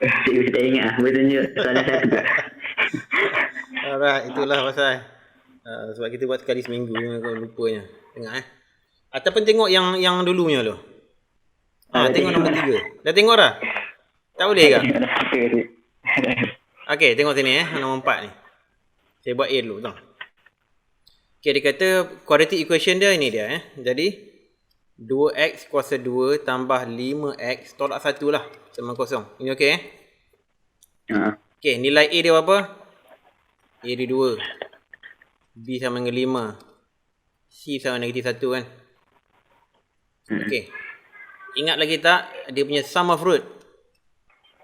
Cikgu tak ingat lah. Boleh tunjuk soalan satu tak? Alright, itulah pasal. Sebab kita buat sekali seminggu, kau lupanya. Tengok Ataupun tengok yang dulunya tu. Dah Tengok tengok nombor dah. 3. Dah tengok dah? Tak boleh Dah ke? tengok dah. Okay, tengok sini nombor 4 ni. Saya buat A dulu tau. Okay, dia kata quadratic equation dia ini dia Jadi 2x kuasa 2 tambah 5x tolak 1 lah sama kosong. Ini okey Okay, nilai A dia berapa? A dia 2. B sama dengan 5. C sama negatif 1 kan. Okay. Ingat lagi tak dia punya sum of root?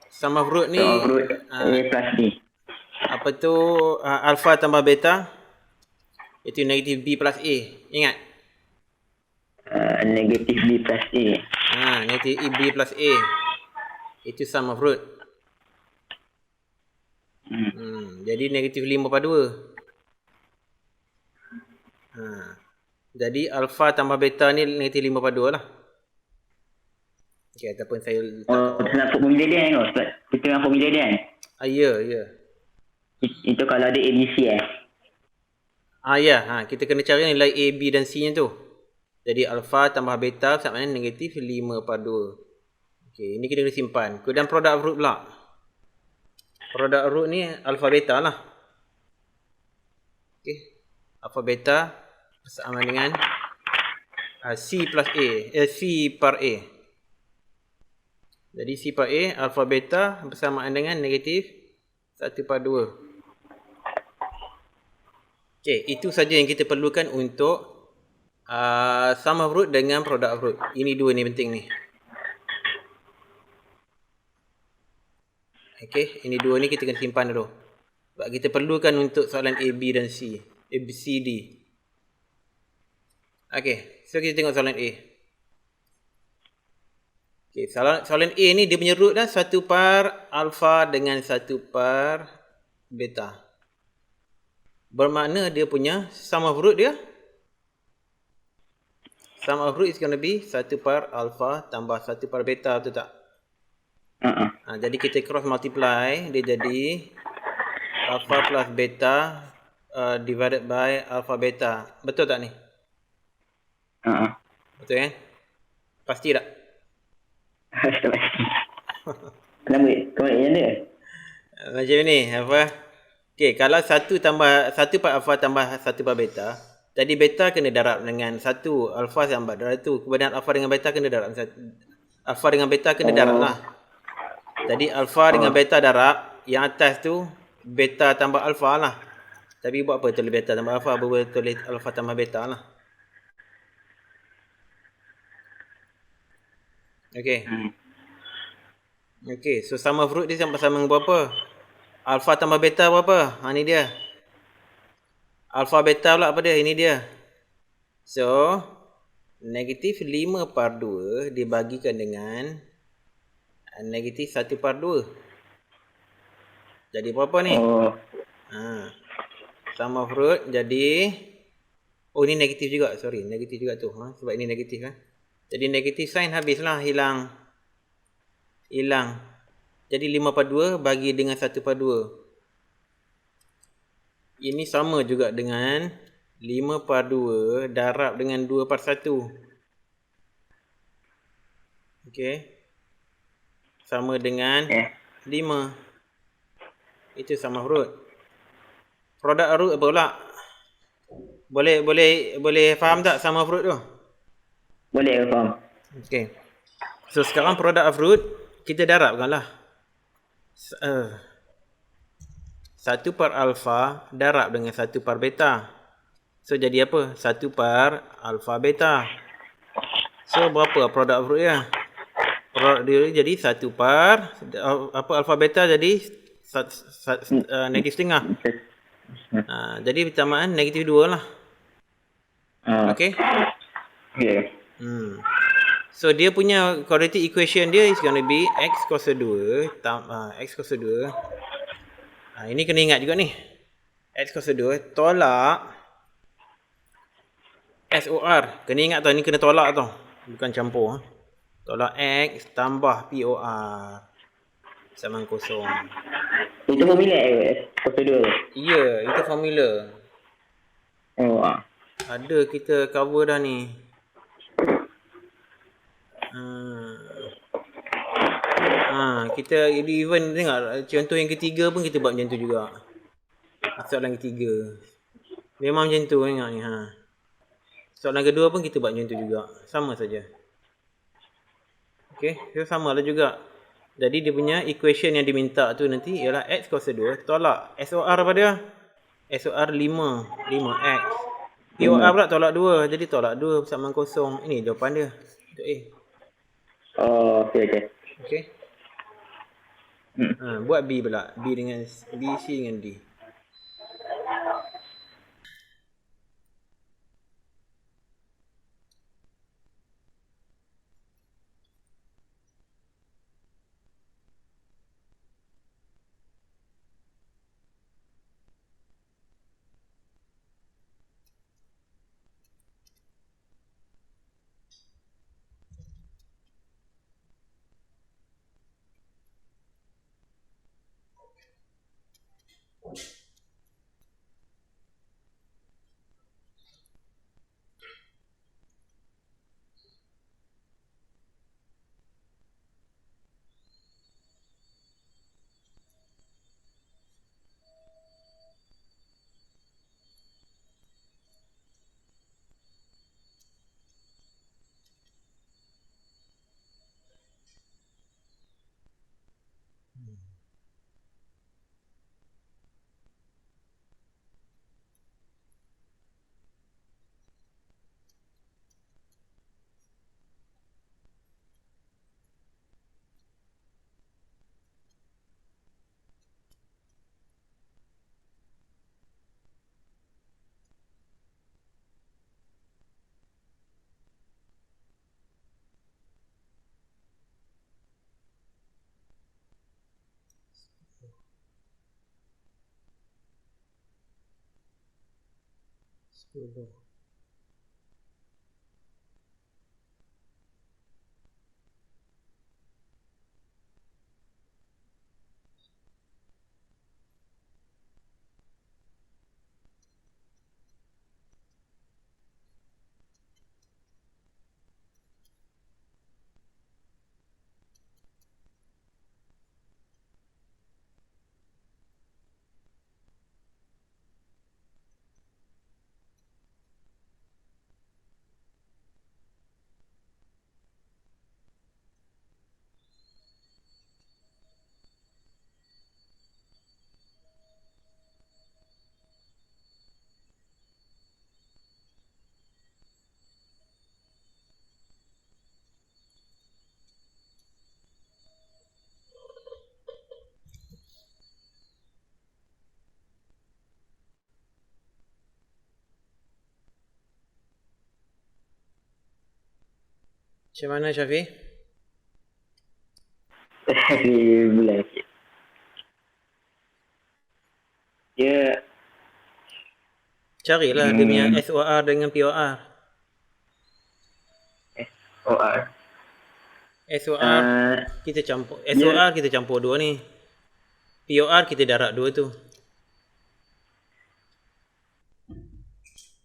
Sum of root ni So, root A plus B. apa tu alpha tambah beta itu negatif B plus A. Ingat? Negatif B plus A. Negatif B plus A. Itu sum of root. Jadi negatif 5 per 2. Jadi alpha tambah beta ni negatif 5 per 2 lah. Okay, ataupun saya letak Kita nak formula dia kan? Sebab kita dengan formula dia kan? Ya. Itu kalau ada ABC Ya. Kita kena cari nilai A, B dan C nya tu. Jadi alpha tambah beta sama dengan negatif 5 per 2. Okay, ini kita kena simpan. Kemudian product of root pula. Product of root ni alpha beta lah. Okay. Alpha beta sama dengan C plus A. C per A. Jadi C per A, alpha beta bersamaan dengan negatif 1 per 2. Okay, itu saja yang kita perlukan untuk sum of root dengan product of root. Ini dua ni penting ni. Okay, ini dua ni kita kena simpan dulu. Sebab kita perlukan untuk soalan A, B dan C. A, B, C, D. Okay, so kita tengok soalan A. Okay, soalan A ni dia punya root dah 1 par alpha dengan 1 par beta. Bermakna dia punya sum of root dia. Sum of root is going to be 1 par alpha tambah 1 par beta, betul tak? Jadi kita cross multiply, dia jadi alpha plus beta divided by alpha beta. Betul tak ni? Betul kan? Pasti tak? Tak pasti. Kenapa yang dia? Macam ni, apa? Okay, kalau 1 par alpha tambah 1 par beta, jadi beta kena darab dengan 1, alpha tambah darab 1. Kemudian alpha dengan beta kena darab 1. Alpha dengan beta kena darab lah. Jadi alpha dengan beta darab, yang atas tu beta tambah alpha lah. Tapi buat apa tulis beta tambah alpha, boleh tulis alpha tambah beta lah. Okay, so sum of root dia sama-sama dengan berapa? Alpha tambah beta berapa? Ni dia. Alpha beta pula apa dia? Ini dia. So, negatif 5 par 2 dibagikan dengan negatif 1 par 2. Jadi berapa ni? Sum of root jadi... ini negatif juga. Sorry, negatif juga tu. Sebab ini negatif kan. Jadi negatif sign habislah, hilang. Jadi 5 par 2 bagi dengan 1 par 2. Ini sama juga dengan 5 par 2 darab dengan 2 par 1. Okay. Sama dengan 5. Itu sum of root. Product of root apa pula? Boleh faham tak sum of root tu? Boleh faham. Okay. So sekarang product of root kita darabkan lah. 1 par alpha darab dengan 1 par beta. So jadi apa? 1 par alpha beta. So berapa product of root dia? Product dia jadi 1 par alpha beta jadi negatif setengah. Jadi persamaan negatif 2 lah. Okay? So dia punya quadratic equation dia is going to be x kuasa 2 x kuasa 2. Ini kena ingat juga ni. X kuasa 2 tolak SOR. Kena ingat tau, ni kena tolak tau. Bukan campur. Tolak X tambah POR. sama kosong. Itu formula prosedur. Ya, itu formula. Oh, Ada kita cover dah ni. Kita even tengok contoh yang ketiga pun kita buat macam tu juga. Soalan ketiga. Memang macam tu tengok ni. Soalan kedua pun kita buat macam tu juga. Sama saja. Okay, so sama lah juga. Jadi dia punya equation yang diminta tu nanti ialah x kuasa 2 tolak SOR apa dia? SOR 5 5x. POR pula tolak 2. Jadi tolak 2 bersama kosong. Ini jawapan dia. Untuk A. oh, okey. Okay. Buat B pula. B dengan B, C dengan D. Macam mana Syafiq? Dari bulan sikit. Dia Carilah dia punya SOR dengan POR. SOR. SOR kita campur. SOR kita campur dua ni. POR kita darab dua tu.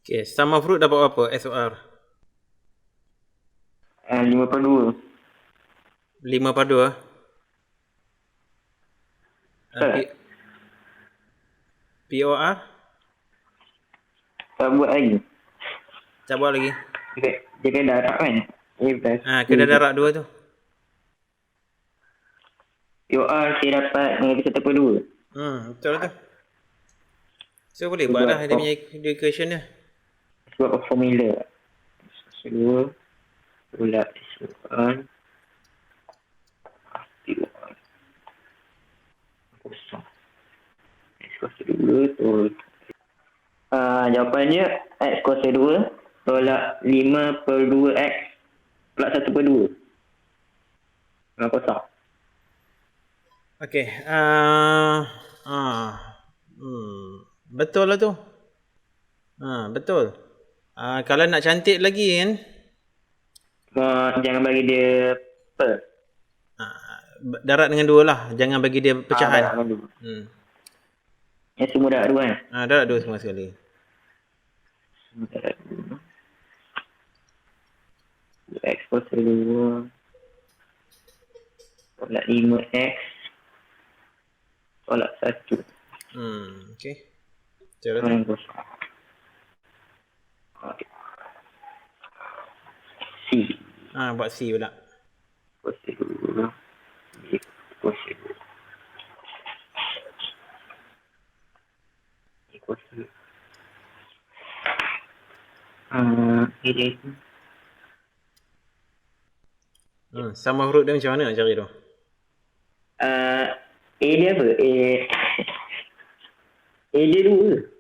Okay, sum of root dapat berapa SOR? 5/2. 5/2. POR? Tak buat lagi. Tak buat lagi. Dia kan darab kan? Kena darab dua tu. POR saya dapat negatif 1/2. Betul tu. So boleh buat dah dia punya equation dia. Sebab formula. 2 pula SOR POR kosong. X kuasa 2 tolak. Jawapannya X kuasa 2 tolak 5/2X pula 1/2. Dengan kosong. Okay. Betul lah tu. Betul. Kalau nak cantik lagi kan, Jangan bagi dia per. darat dengan 2 lah. Jangan bagi dia Darat pecahan. dengan 2. Hmm. Semua darat 2 kan? Darat 2 semua sekali. Semua darat 2. X kuasa 2. Tolak 5X. Tolak 1. Okay. Terus. Mana yang kosong? Okay. C. Buat C pula. Kuasa 2. Kuasa 2. Kuasa 2. Ini itu. Sama huruf dia macam mana nak cari tu? A dia apa? A dia 2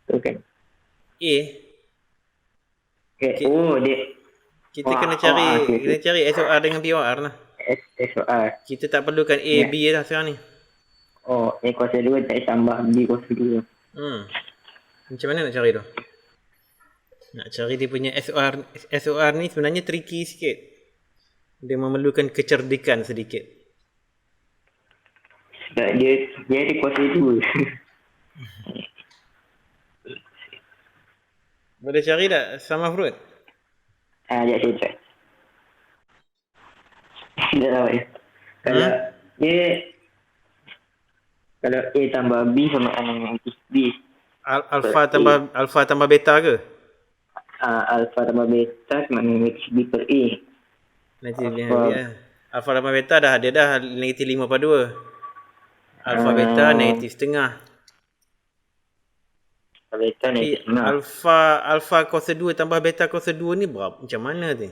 tu kan? A. Okay. Oh dia. Kita kena cari okay. kena cari SOR dengan POR lah. SOR. Kita tak perlukan A, B lah sekarang ni. Oh, A kuasa 2 tak tambah B kuasa 2. Macam mana nak cari tu? Nak cari dia punya SOR ni sebenarnya tricky sikit. Dia memerlukan kecerdikan sedikit. Sebab dia ada kuasa 2. Boleh cari tak sama fruit? Sekejap saya try. Dah tahu ya. Kalau dia, kalau A tambah B sama dengan B. Alpha tambah beta ke? Alpha tambah beta sama dengan B per A. Alpha tambah beta dia dah negatif 5/2. Alpha beta negatif setengah. Beta negatif setengah. Alpha kuasa 2 tambah beta kuasa 2 ni berapa? Macam mana tu?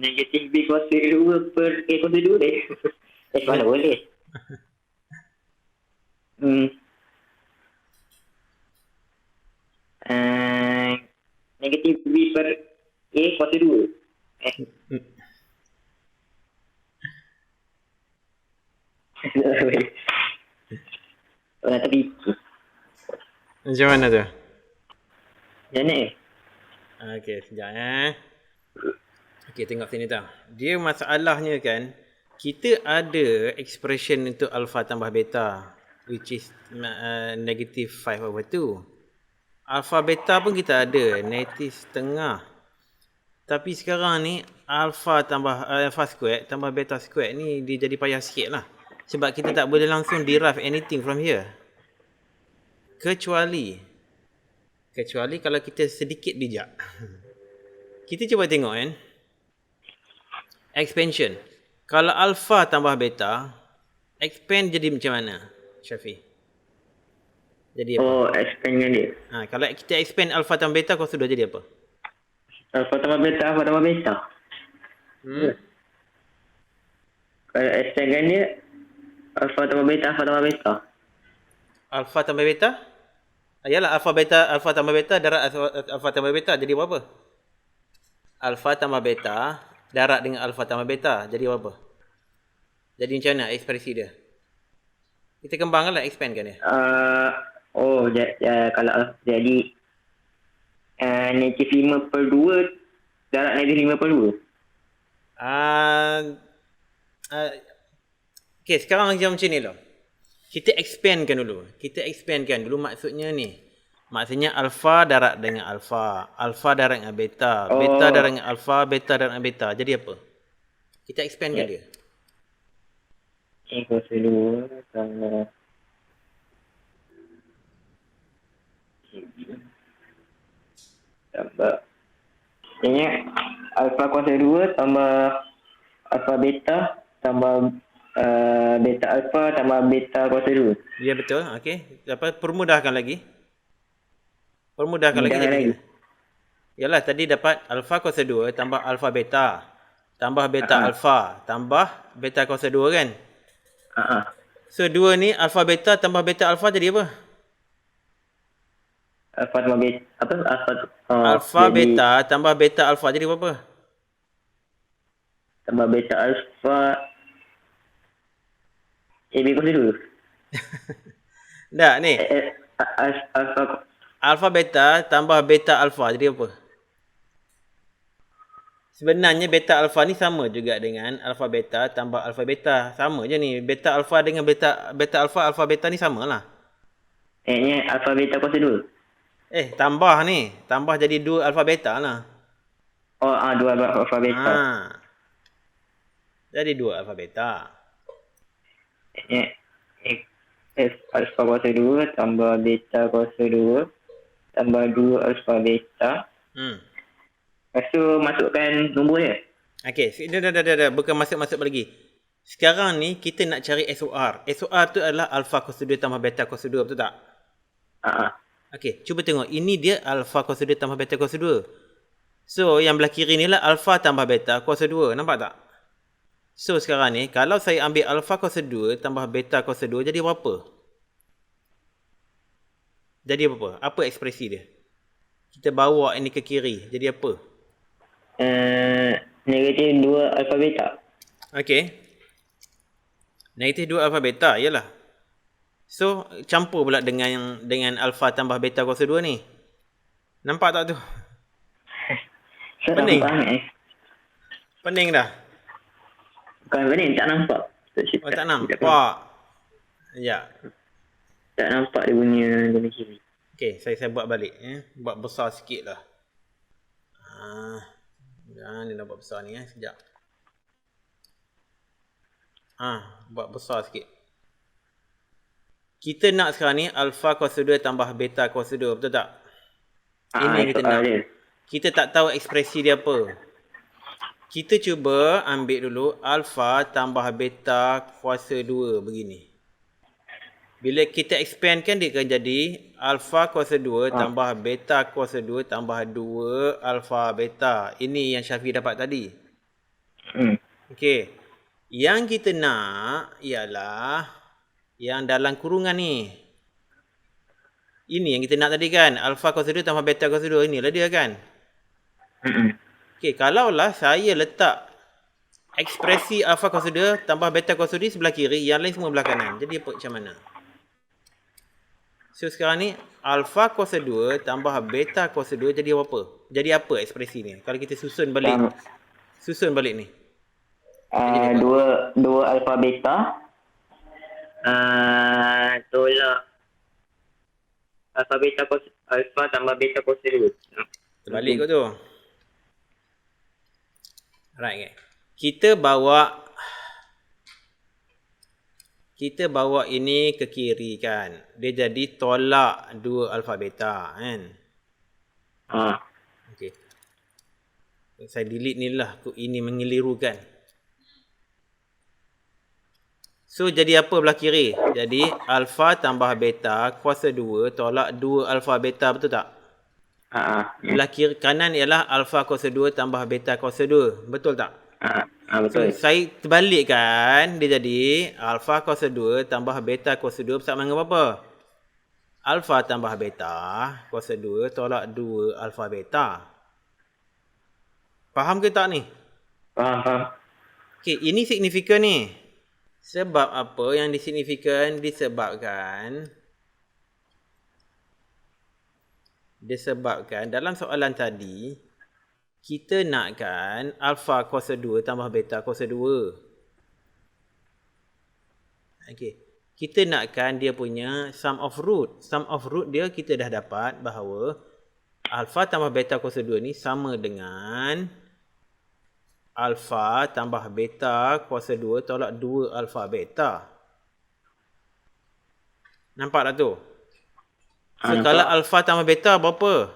Negatif B kuasa 2 per A kuasa 2 deh. Mana boleh? Negatif B per A kuasa 2. Orang terfikir. Macam mana tu? Macam mana? Okey, sekejap Okey, tengok sini tau. Dia masalahnya kan, kita ada expression untuk alpha tambah beta, which is negative 5/2. Alpha beta pun kita ada, negative setengah. Tapi sekarang ni, alpha tambah alpha square tambah beta square ni dia jadi payah sikit lah. Sebab kita tak boleh langsung derive anything from here. Kecuali kalau kita sedikit bijak. Kita cuba tengok kan. Expansion. Kalau alpha tambah beta, expand jadi macam mana, Syafi? Jadi apa? Oh, expand dengan dia. Kalau kita expand alpha tambah beta, kau sudah jadi apa? Alpha tambah beta. Kalau expand dengan dia, alpha tambah beta. Alpha tambah beta? Yalah, alpha tambah beta darat alpha tambah beta jadi apa? Alpha tambah beta darat dengan alpha tambah beta jadi apa? Jadi macam mana ekspresi dia? Kita kembangkanlah, expand kan dia. Kalau jadi negatif 5/2 darat negatif 5/2. Okay, sekarang macam ni lah. Kita expandkan dulu maksudnya ni. Maksudnya alpha darat dengan alpha darat dengan beta, beta darat dengan alpha, beta darat dengan beta. Jadi apa? Kita expandkan dia. A kuasa 2 tambah ini alpha kuasa 2 tambah alpha beta tambah beta alpha tambah beta kuasa 2. Ya, betul. Okey. Permudahkan lagi. Jadi yalah, tadi dapat alpha kuasa 2 tambah alpha beta tambah beta alpha tambah beta kuasa 2 kan? So 2 ni alpha beta tambah beta alpha jadi apa? Alpha tambah beta alpha beta tambah beta alpha jadi apa? Tambah beta alpha AB kuasa 2. Tak ni. Alpha beta tambah beta alpha jadi apa? Sebenarnya beta alpha ni sama juga dengan alpha beta tambah alpha beta. Sama je ni. Beta alpha dengan beta alpha beta ni sama lah. Alpha beta kuasa 2. Tambah ni. Tambah jadi 2 alpha beta lah. Oh, 2 alpha beta. Jadi 2 alpha beta. F alpha kuasa 2 tambah beta kuasa 2 tambah 2 alpha beta. Lepas tu masukkan nombor dia. Okey, dah. Bukan masuk lagi. Sekarang ni kita nak cari SOR. SOR tu adalah alpha kuasa 2 tambah beta kuasa 2, betul tak? Okey, cuba tengok. Ini dia alpha kuasa 2 tambah beta kuasa 2. So, yang belah kiri ni lah alpha tambah beta kuasa 2. Nampak tak? So, sekarang ni, kalau saya ambil alpha kuasa 2 tambah beta kuasa 2, jadi berapa? Jadi apa? Apa ekspresi dia? Kita bawa ini ke kiri. Jadi apa? Negatif 2 alpha beta. Okey. Negatif 2 alpha beta, yalah. So, campur pula dengan alpha tambah beta kuasa 2 ni. Nampak tak tu? Pening. Pening dah. Bukan pening, tak nampak. Tak nampak. Ya. Tak nampak dia punya guna kiri. Okey, saya buat balik. Buat besar sikit lah. Jangan dia nak buat besar ni. Sekejap. Buat besar sikit. Kita nak sekarang ni alpha kuasa 2 tambah beta kuasa 2. Betul tak? Ini yang kita nak. Kita tak tahu ekspresi dia apa. Kita cuba ambil dulu alpha tambah beta kuasa 2 begini. Bila kita expand kan dia akan jadi alpha kuasa 2 tambah beta kuasa 2 tambah 2 alpha beta. Ini yang Syafiq dapat tadi. Okey. Yang kita nak ialah yang dalam kurungan ni. Ini yang kita nak tadi kan. Alpha kuasa 2 tambah beta kuasa 2. Inilah dia kan. Okey, kalaulah saya letak ekspresi alpha kuasa 2 tambah beta kuasa 2 sebelah kiri, yang lain semua belah kanan. Jadi apa macam mana? So sekarang ni alpha kuasa 2 tambah beta kuasa 2 jadi apa? Jadi apa ekspresi ni? Kalau kita susun balik. Susun balik ni. 2 alpha beta tolak alpha tambah beta kuasa 2. Terbalik kot tu. Alright, okay. Kita bawa ini ke kiri kan. Dia jadi tolak 2 alpha beta kan. Okey. Saya delete ni lah. Ini mengelirukan. So jadi apa belah kiri? Jadi alpha tambah beta kuasa 2 tolak 2 alpha beta, betul tak? Belah kiri kanan ialah alpha kuasa 2 tambah beta kuasa 2. Betul tak? Betul. So, saya terbalikkan. Dia jadi alpha kuasa 2 tambah beta kuasa 2 bersama dengan apa? Alpha tambah beta kuasa 2 tolak 2 alpha beta. Faham ke tak ni? Faham. Okey, ini signifikan ni. Sebab apa yang disignifikan? Disebabkan dalam soalan tadi kita nakkan alpha kuasa 2 tambah beta kuasa 2. Okey. Kita nakkan dia punya sum of root. Sum of root dia kita dah dapat bahawa alpha tambah beta kuasa 2 ni sama dengan alpha tambah beta kuasa 2 tolak 2 alpha beta. Nampak tak tu? So, kalau alpha tambah beta berapa?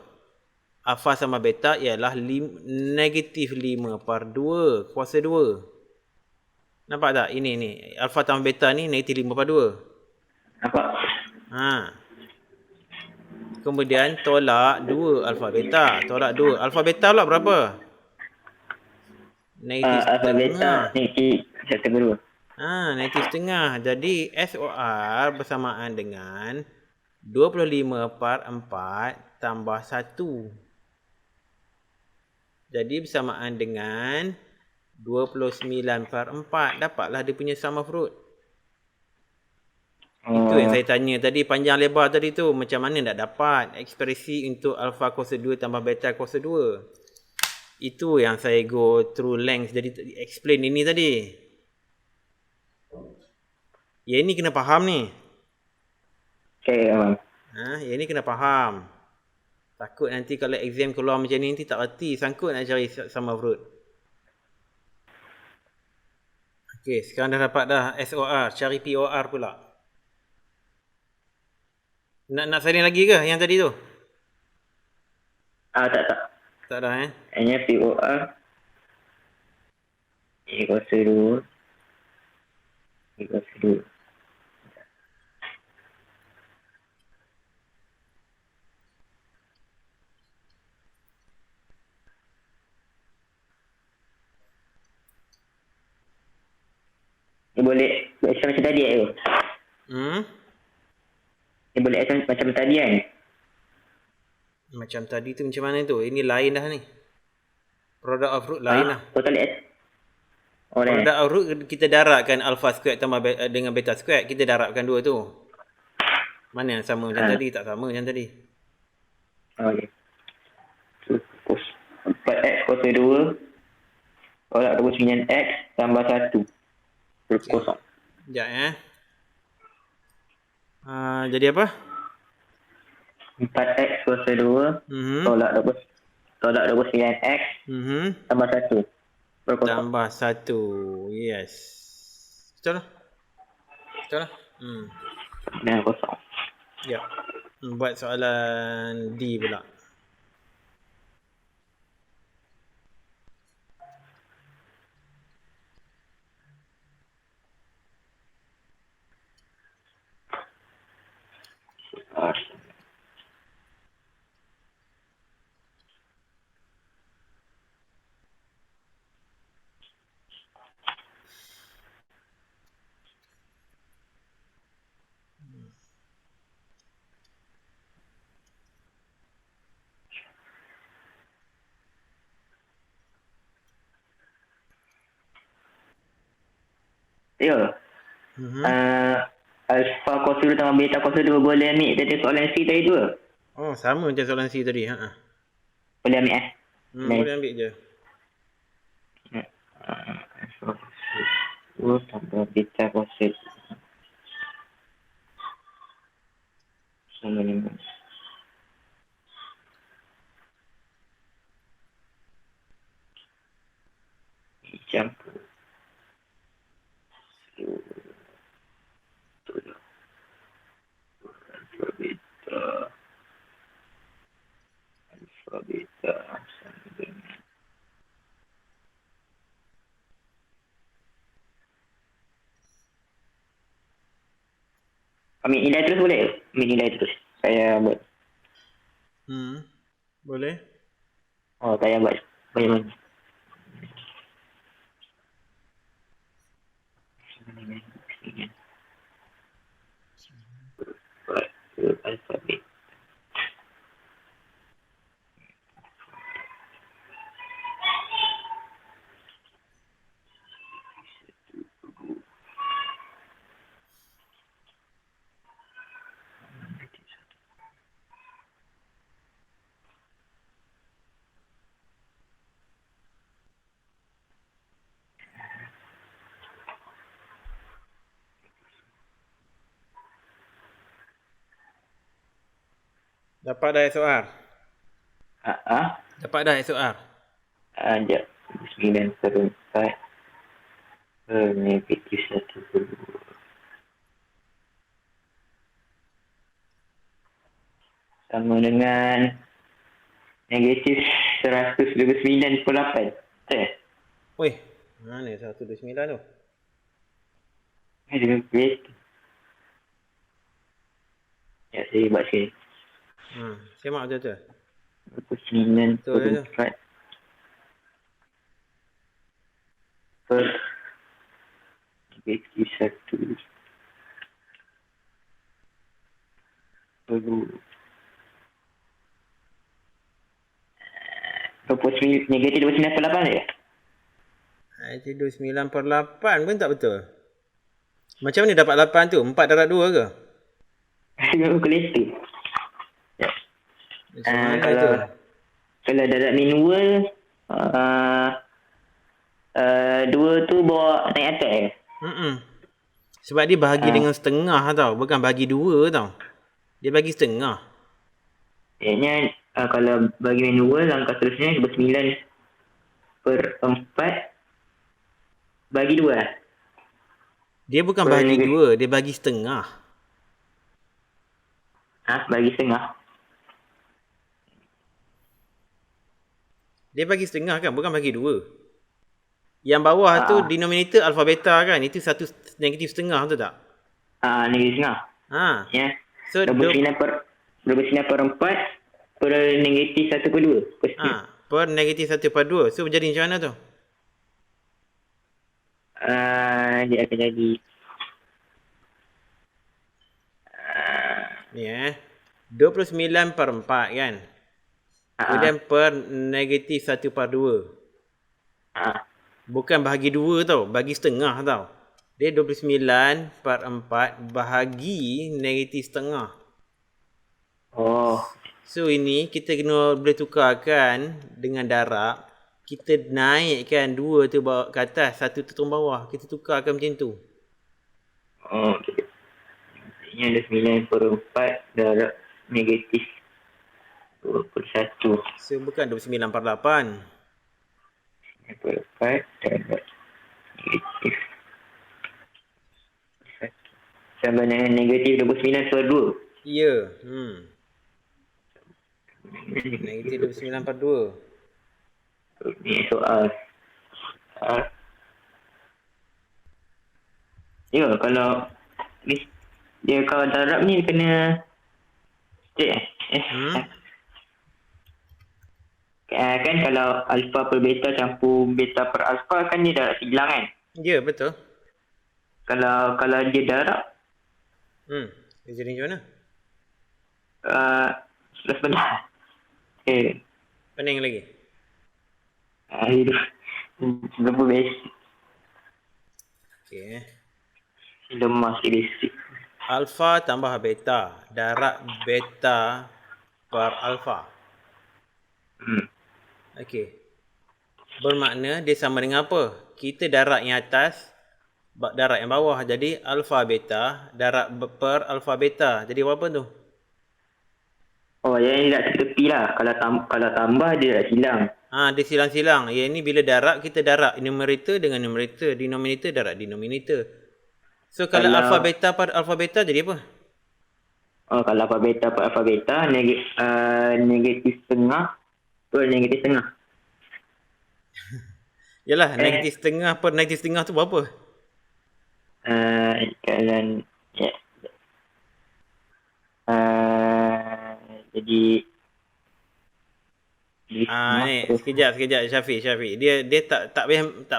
Alpha sama beta ialah negatif 5 par 2 kuasa 2. Nampak tak? Ini. Alpha tambah beta ni negatif 5 par 2. Nampak? Kemudian tolak 2 alpha beta. Tolak 2. Alpha beta pula berapa? Negatif alpha beta negatif 1/2. Negatif setengah. Jadi SOR bersamaan dengan 25 par 4 tambah 1. Jadi bersamaan dengan 29 par 4. Dapatlah dia punya sum of root. Itu yang saya tanya tadi, panjang lebar tadi tu. Macam mana nak dapat ekspresi untuk alpha kuasa 2 tambah beta kuasa 2. Itu yang saya go through length jadi explain ini tadi. Ya ini kena faham ni. Okay, Ya ni kena faham. Takut nanti kalau exam keluar macam ni nanti tak reti, sangkut nak cari sama fruit. Okey, sekarang dah dapat dah SOR, cari POR pula. Nak saling lagi ke yang tadi tu? Tak. Tak dah Hanya POR. Kuasa 2. Kuasa 2. Dia boleh action macam tadi tu. Dia boleh action macam tadi kan? Macam tadi tu macam mana tu? Ini lain dah ni. Product of root lain lah. Total S. Product of root kita darabkan alpha squared tambah dengan beta squared. Kita darabkan dua tu. Mana yang sama macam tadi? Tak sama macam tadi. Okay. 4x kuasa 2. Tolak 29x tambah 1. Kosong. Sekejap jadi apa? 4x kuasa 2. Tolak 29x. Tambah 1. Tambah 1. Yes. Betul lah. Dan kosong. Ya. Buat soalan D pula. Ya. Alpha kuasa 2 tambah beta kuasa 2 boleh ambil dari soalan C tadi tu ke? Oh, sama macam soalan C tadi. Boleh ambil boleh ambil je. Alpha kuasa 2 tambah beta kuasa 2 sama dengan campur alpha beta sama dengan ambil nilai terus boleh? Ambil nilai terus. Saya buat. Boleh. Saya buat banyak-banyak. Alfabet. Dapat dah SOR? Dapat dah SOR? Sekejap. 9 per 4 negatif 1 per 2. Sama dengan negatif 129 per 8. Weh, mana 129 tu? Dengan great. Ya, saya buat sini. Semak betul-betul. 9 per 4 per negatif 1 per 2. Negatif 29 per 8 je? Negatif 29 per 8 pun tak betul. Macam mana dapat 8 tu? 4 darab 2 ke? Dengan kalkulator. Macam mana tu? Kalau darab manual, Dua tu bawa naik atas. Sebab dia bahagi dengan setengah tau. Bukan bagi dua tau. Dia bagi setengah. Maksudnya kalau bagi main dua, langkah seterusnya 29/4 bagi dua lah. Dia bukan bagi dua. Dia bagi setengah. Bagi setengah. Dia bagi setengah kan? Bukan bagi dua. Yang bawah tu denominator alpha beta kan? Itu satu negatif setengah tu tak? Negatif setengah. Ya. So 29/4 per negatif 1/2. Per negatif 1/2. So jadi macam mana tu? Dia akan jadi ni 29/4 kan? Kemudian per negatif 1/2. Bukan bahagi 2 tau. Bagi setengah tau. Dia 29/4 bahagi negatif setengah. So ini kita kena boleh tukarkan dengan darab. Kita naikkan 2 tu bawa ke atas, 1 tu turun bawah. Kita tukarkan macam tu. Okay. Ini ada 9/4 darab negatif 21. So bukan 29/8. 9/4 darab negatif 1. Sama dengan negatif 29/2. Ya. Negatif 29/2. Ini soal. Ya, kalau dia kalau darab ni kena kan kalau alpha per beta campur beta per alpha kan dia darab silang kan? Ya, betul. Kalau dia darab dia jadi macam mana? Sebentar. Pening lagi? Itu lebih basic. Okay. Lemah basic. Alpha tambah beta. Darab beta per alpha. Okey. Bermakna dia sama dengan apa? Kita darab yang atas, darab yang bawah. Jadi alpha beta, darab per alpha beta. Jadi apa tu? Yang ni tak tepi lah. Kalau tambah dia tak silang. Dia silang-silang. Yang ni bila darab, kita darab numerator dengan numerator. Denominator darab denominator. So kalau alpha beta per alpha beta jadi apa? Kalau alpha beta per alpha beta, negatif setengah per negatif setengah. Yalah, negatif setengah per negatif setengah tu berapa? Jadi ni sekejap Syafiq. Dia tak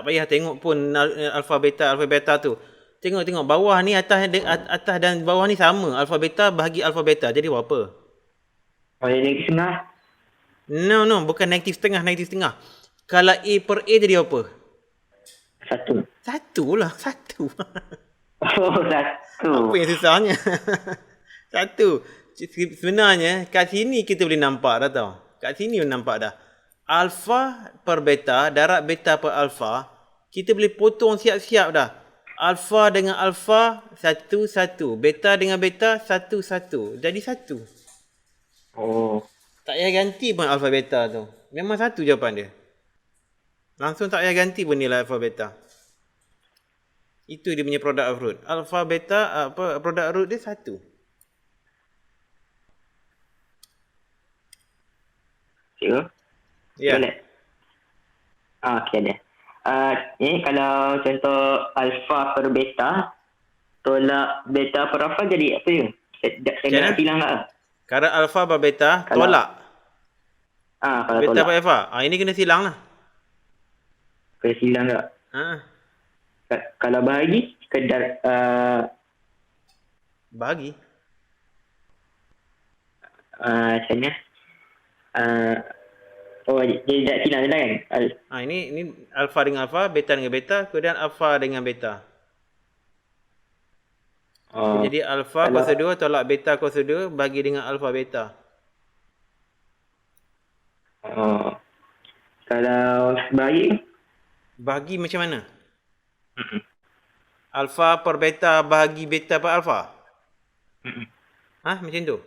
payah tengok pun alpha beta tu. Tengok bawah ni atas dan bawah ni sama. Alpha beta bahagi alpha beta jadi berapa? Negatif setengah. No, bukan negatif setengah. Kalau A per A jadi apa? 1. 1 lah, 1. 1. Apa yang susahnya? 1. Sebenarnya kat sini kita boleh nampak dah tau. Kat sini boleh nampak dah. Alpha per beta, darab beta per alpha, kita boleh potong siap-siap dah. Alpha dengan alpha 1, 1. Beta dengan beta 1, 1. Jadi 1. Tak payah ganti pun alpha beta tu. Memang 1 jawapan dia. Langsung tak payah ganti pun nilai alpha beta. Itu dia punya product of root. Alpha beta product root dia 1. Ya. Okey dah. Ini kalau contoh alpha per beta tolak beta per alpha jadi apa je? Saya bilang tak? Kalau alpha per beta tolak. Kalau beta tolak. per alpha. Ini kena silang lah. Kena silang tak? Kalau bahagi sekedar bahagi. Macam mana? Dia tak silang kan? Ini alpha dengan alpha, beta dengan beta, kemudian alpha dengan beta. Jadi alpha kuasa 2 tolak beta kuasa 2 bagi dengan alpha beta. Kalau bagi Bahagi macam mana? Alpha per beta bahagi beta per alpha? Macam tu?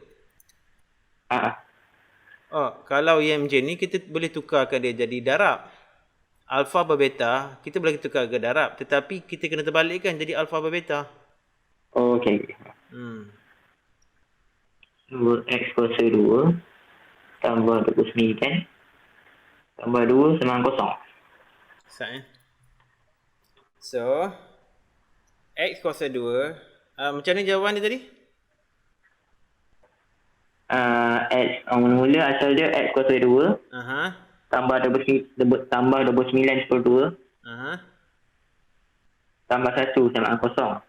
Oh, kalau yang macam ni kita boleh tukarkan dia jadi darab. Alpha per beta kita boleh tukar ke darab, tetapi kita kena terbalikkan jadi alpha per beta. okey. 2x kuasa 2 tambah 29 tambah 2 sama 0. Sat So, x kuasa 2. Macam mana jawapan dia tadi? X mula asal dia x kuasa 2 tambah 29 per 2 tambah 1 sama 0.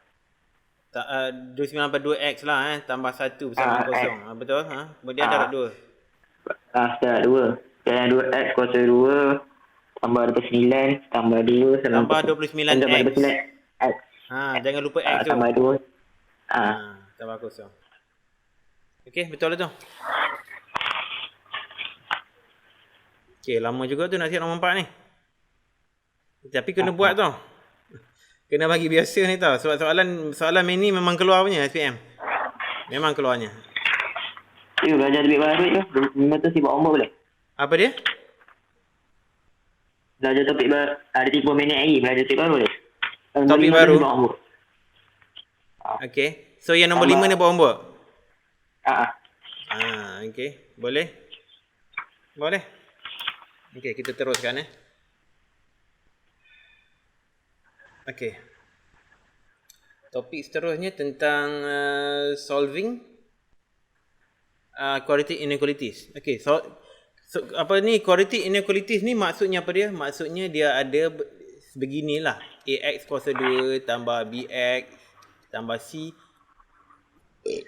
29/2x lah tambah 1 bersama 0. Betul? Kemudian darab 2. Darab 2. Dan 2x kuasa 2 tambah 29 tambah 2 sama Tambah 0. 29x. Tambah 29x. Jangan lupa x tu. Tambah 2. Tambah 0. Okey, betul lah tu. Okey, lama juga tu nak siap nombor 4 ni. Tapi kena buat tau. Kena bagi biasa ni tau. Sebab soalan main ni memang keluar punya SPM. Memang keluarnya. Tu belajar topik baru tu. Memang tu sibuk umur boleh. Apa dia? Belajar topik baru. Ada 30 minit lagi. Belajar topik baru boleh. Topik baru? Okey. So yang nombor 5 ni buat homework? Okey. Boleh? Boleh? Okey, kita teruskan Okey. Topik seterusnya tentang solving quadratic inequalities. Okey, so apa ni quadratic inequalities ni maksudnya apa dia? Maksudnya dia ada beginilah. Ax kuasa 2 tambah bx tambah c.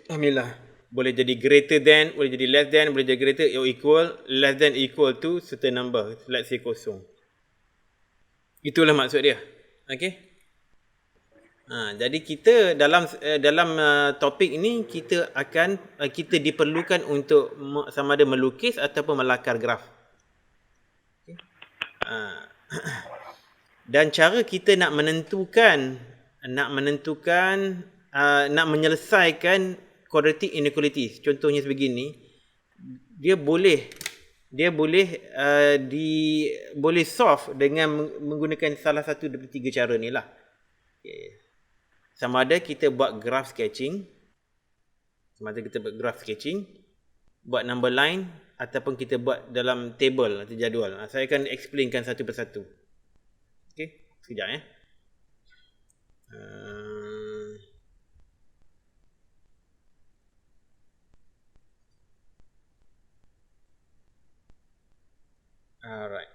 Alhamdulillah. Boleh jadi greater than, boleh jadi less than, boleh jadi greater or equal, less than equal to certain number. Let's say kosong. Itulah maksud dia. Okey. Jadi kita dalam topik ini kita diperlukan untuk sama ada melukis ataupun melakar graf. Okay. Dan cara kita nak menyelesaikan quadratic inequalities. Contohnya sebegini, dia boleh solve dengan menggunakan salah satu daripada 3 cara ni lah. Okay. Sama ada kita buat graph sketching, buat number line, ataupun kita buat dalam table atau jadual. Saya akan explainkan satu persatu. Okey, sekejap Alright.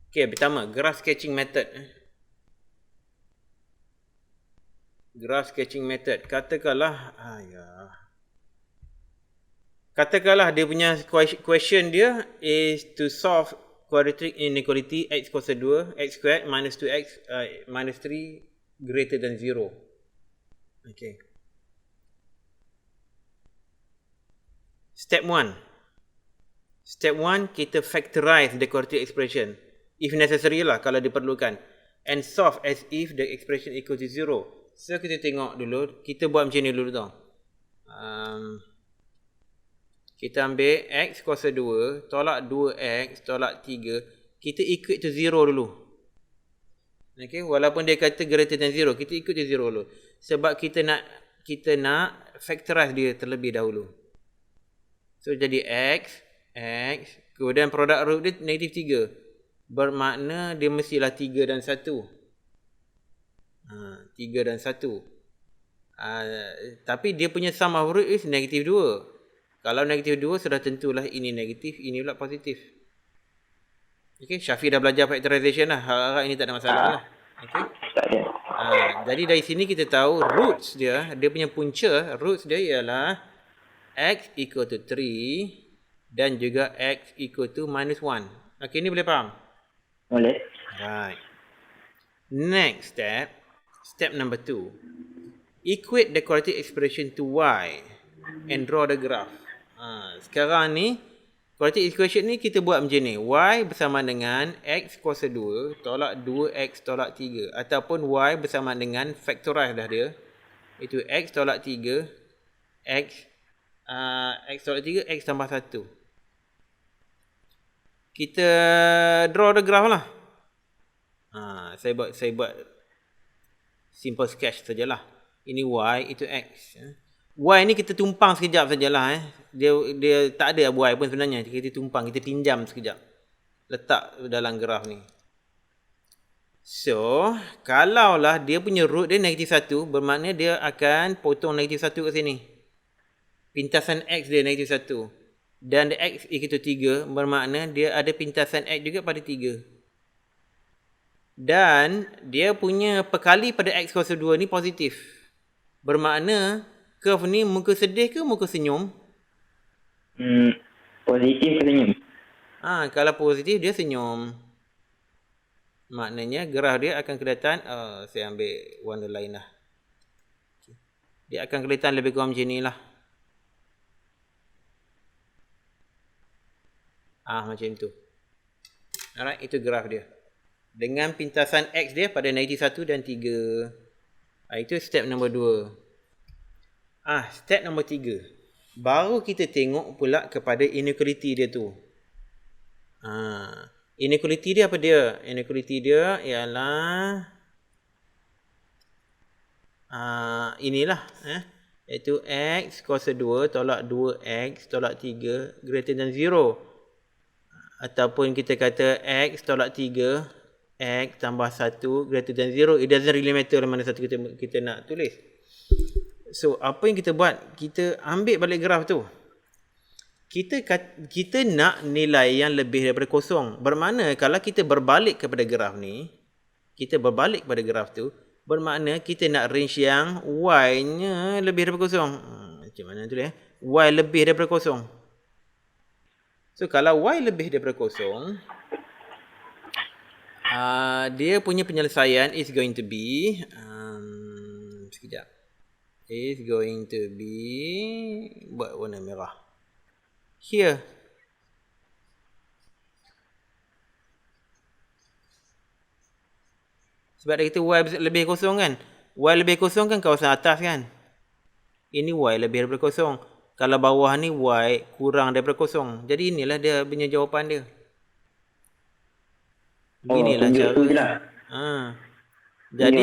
Okey, pertama, graph sketching method. Graph sketching method. Katakanlah dia punya question dia is to solve quadratic inequality x kuasa 2, x squared minus 2x minus 3 greater than 0. Okey. Step 1. Step 1, kita factorize the quadratic expression. If necessary lah, kalau diperlukan. And solve as if the expression equal to 0. So, kita tengok dulu. Kita buat macam ni dulu tau. Kita ambil x kuasa 2, tolak 2x, tolak 3. Kita equate to 0 dulu. Okay, walaupun dia kata greater than 0, kita equate to 0 dulu. Sebab kita nak factorize dia terlebih dahulu. So, jadi x, kemudian produk root dia negatif 3. Bermakna dia mestilah 3 dan 1. 3 dan 1. Tapi dia punya sum of root is negatif 2. Kalau negatif 2 sudah tentulah ini negatif, ini pula positif. Okay, Syafiq dah belajar factorization lah. Harap ini tak ada masalah lah. Okay. Jadi dari sini kita tahu roots dia punya punca, roots dia ialah x equal to 3 dan juga x equal to minus 1. Okay, ni boleh faham? Boleh. Right. Next step number 2. Equate the quadratic expression to y. and draw the graph. Sekarang ni quadratic equation ni kita buat macam ni. Y bersama dengan X kuasa 2 tolak 2X tolak 3. Ataupun Y bersama dengan factorize dah dia. Itu X tolak 3. X tolak 3. X tambah 1. Kita draw the graph lah. Saya buat simple sketch sajalah. Ini Y, itu X. Y ni kita tumpang sekejap sajalah. Dia tak ada Y pun sebenarnya. Kita tumpang, kita pinjam sekejap. Letak dalam graf ni. So, kalaulah dia punya root dia negatif 1, bermakna dia akan potong negatif 1 kat sini. Pintasan X dia negatif 1. Dan X equal to 3, bermakna dia ada pintasan X juga pada 3. Dan dia punya perkali pada X kuasa 2 ni positif. Bermakna curve ni muka sedih ke muka senyum? Positif ke senyum? Kalau positif dia senyum. Maknanya graf dia akan kelihatan, saya ambil warna lain lah. Dia akan kelihatan lebih kurang macam ni lah. Macam tu. Alright, itu graf dia. Dengan pintasan X dia pada negatif 1 dan 3. Itu step nombor 2. Step nombor 3. Baru kita tengok pula kepada inequality dia tu. Inequality dia apa dia? Inequality dia ialah inilah. Iaitu X kuasa 2 tolak 2X tolak 3 greater than 0. Ataupun kita kata X tolak 3, X tambah 1 greater than 0. It doesn't really matter mana satu kita nak tulis. So, apa yang kita buat? Kita ambil balik graf tu. Kita nak nilai yang lebih daripada kosong. Bermakna kalau kita berbalik kepada graf ni, kita berbalik kepada graf tu, bermakna kita nak range yang Y-nya lebih daripada kosong. Macam mana tulis? Y lebih daripada kosong. So, kalau Y lebih daripada kosong, dia punya penyelesaian is going to be, sekejap. Is going to be, buat warna merah. Here. Sebab dia kata Y lebih kosong kan. Y lebih kosong kan kawasan atas kan. Ini Y lebih daripada kosong. Kalau bawah ni Y kurang daripada kosong. Jadi inilah dia punya jawapan dia. Beginilah cara. Jadi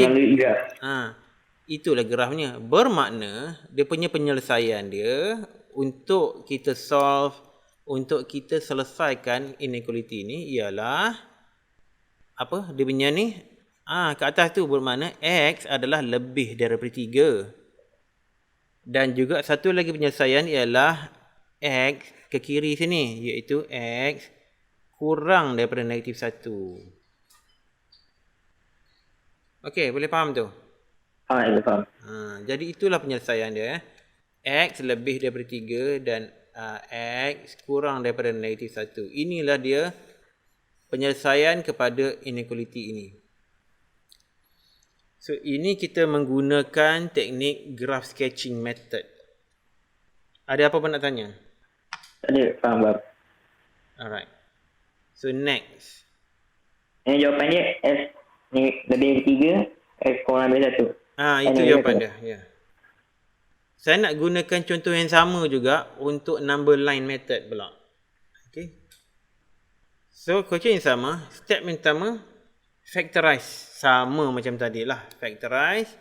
itulah grafnya. Bermakna dia punya penyelesaian dia untuk kita solve, untuk kita selesaikan inequality ni ialah apa? Dia punya ni ke atas tu bermakna X adalah lebih daripada 3. Dan juga satu lagi penyelesaian ialah X ke kiri sini, iaitu X kurang daripada negatif 1. Okey, boleh faham tu? Faham. Jadi itulah penyelesaian dia. X lebih daripada 3 dan X kurang daripada negatif 1. Inilah dia penyelesaian kepada inequality ini. So, ini kita menggunakan teknik graph sketching method. Ada apa-apa nak tanya? Tak ada, faham Bab. Alright. So, next. Jawapan dia S ni lebih dari 3, X kurang daripada 1. Itu jawapan dia. Ya. Saya nak gunakan contoh yang sama juga untuk number line method pula. Okay. So, question yang sama. Step yang pertama, factorize. Sama macam tadi lah. Factorize.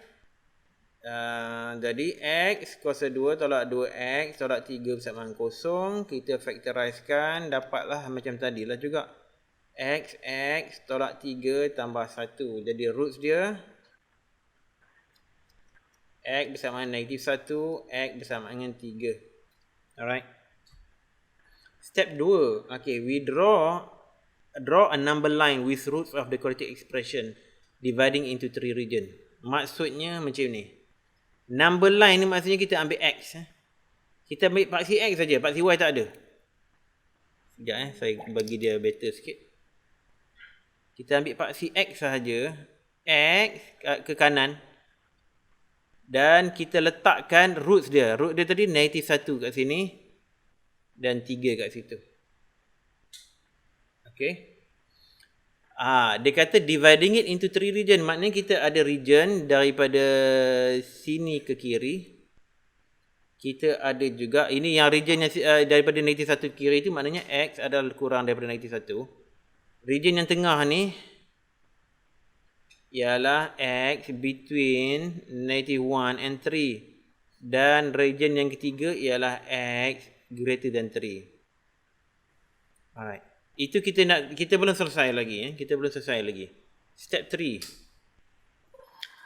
Jadi, X kuasa 2 tolak 2X tolak 3 bersama dengan kosong. Kita factorizekan. Dapatlah macam tadi lah juga. X tolak 3 tambah 1. Jadi, roots dia X bersama dengan negatif 1, X bersama dengan 3. Alright. Step 2. Okay, we draw a number line with roots of the quadratic expression dividing into 3 region. Maksudnya macam ni. Number line ni maksudnya kita ambil X. Kita ambil paksi X saja, paksi Y tak ada. Sekejap saya bagi dia better sikit. Kita ambil paksi X sahaja. X ke kanan. Dan kita letakkan roots dia. Root dia tadi -1 kat sini dan 3 kat situ. Okay. Dia kata dividing it into 3 region. Maknanya kita ada region daripada sini ke kiri. Kita ada juga, ini yang region yang daripada -1 ke kiri itu maknanya X adalah kurang daripada -1. Region yang tengah ni ialah X between -1 and 3. Dan region yang ketiga ialah X greater than 3. Alright. Itu kita belum selesai lagi. Kita belum selesai lagi. Step 3.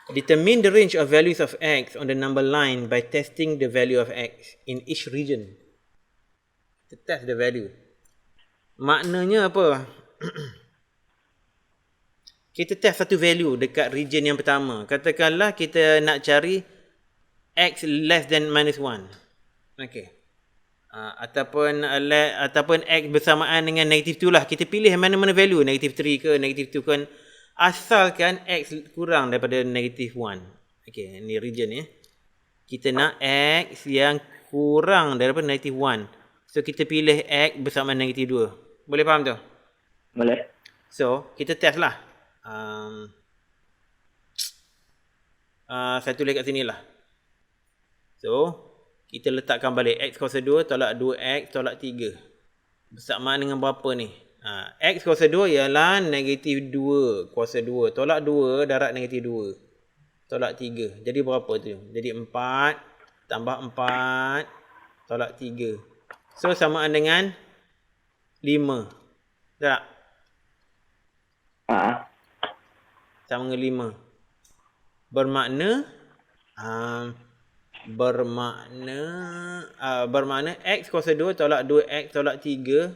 Determine the range of values of X on the number line by testing the value of X in each region. To test the value. Maknanya apa? Kita test satu value dekat region yang pertama. Katakanlah kita nak cari X less than -1. Okay. Ataupun X bersamaan dengan -2 lah. Kita pilih mana-mana value, -3 ke, -2 kan. Asalkan X kurang daripada -1. Okay, ni region ya. Kita nak X yang kurang daripada -1. So, kita pilih X bersamaan -2. Boleh faham tu? Boleh. So, kita test lah. Saya tulis kat sini lah. So, kita letakkan balik X kuasa 2 tolak 2X tolak 3. Bersamaan dengan berapa ni? X kuasa 2 ialah -2 kuasa 2. Tolak 2 darab -2. Tolak 3. Jadi berapa tu? Jadi 4 tambah 4 tolak 3. So, samaan dengan 5. Tak? Sama dengan 5. Bermakna X kuasa 2 tolak 2X tolak 3